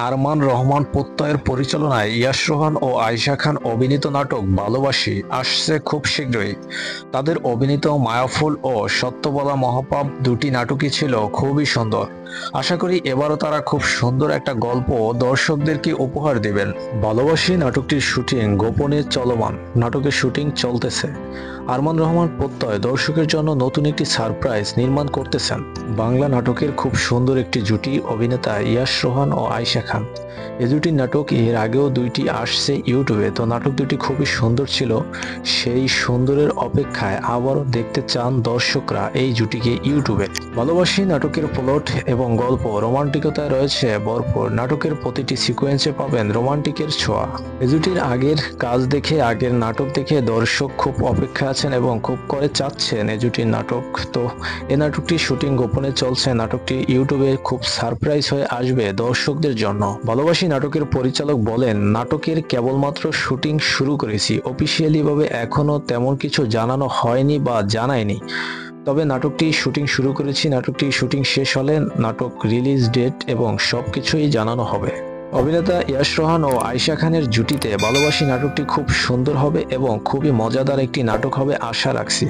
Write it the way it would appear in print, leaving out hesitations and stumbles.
আরমান রহমান প্রত্যয়ের পরিচালনায় ইয়াশ রোহান ও আয়েশা খান অভিনীত নাটক ভালোবাসি আসছে খুব শীঘ্রই। তাদের অভিনীত মায়াফুল ও সত্য বলা মহাপাপ দুটি নাটকই ছিল খুবই সুন্দর। আশা করি এবারও তারা খুব সুন্দর একটা গল্প দর্শকদেরকে উপহার দিবেন। ভালোবাসি নাটকটির শুটিং গোপনে চলমান, নাটকের শুটিং চলতেছে। আরমান রহমান প্রত্যয় দর্শকের জন্য নতুন একটি সারপ্রাইজ নির্মাণ করতেছেন। বাংলা নাটকের খুব সুন্দর একটি জুটি অভিনেতা ইয়াশ রোহান ও আয়েশা খান। এই দুটি নাটক এর আগেও দুইটি আসছে ইউটিউবে, তো নাটক দুটি খুবই সুন্দর ছিল। সেই সুন্দরের অপেক্ষায় আবারও দেখতে চান দর্শকরা এই জুটিকে ইউটিউবে। ভালোবাসি নাটকের প্লট এবং গল্প রোমান্টিকতায় রয়েছে ভরপুর। নাটকের প্রতিটি সিকোয়েন্সে পাবেন রোমান্টিকের ছোঁয়া। এই জুটির আগের কাজ দেখে, আগের নাটক দেখে দর্শক খুব অপেক্ষা আছেন এবং খুব করে চাচ্ছেন এই জুটির নাটক। তো এই নাটকটির শুটিং গোপনে চলছে। নাটকটি ইউটিউবে খুব সারপ্রাইজ হয়ে আসবে দর্শকদের জন্য। ভালোবাসি নাটকের পরিচালক বলেন, নাটকের কেবলমাত্র শুটিং শুরু করেছি, অফিসিয়ালি ভাবে এখনো তেমন কিছু জানানো হয়নি বা জানায়নি। তবে নাটকটি শুটিং শুরু করেছি, নাটকটি শুটিং শেষ হলে নাটক রিলিজ ডেট এবং সবকিছুই জানানো হবে। অভিনেতা ইয়াশ রোহান ও আয়েশা খানের জুটিতে ভালোবাসি নাটকটি খুব সুন্দর হবে এবং খুবই মজাদার একটি নাটক হবে আশা রাখছি।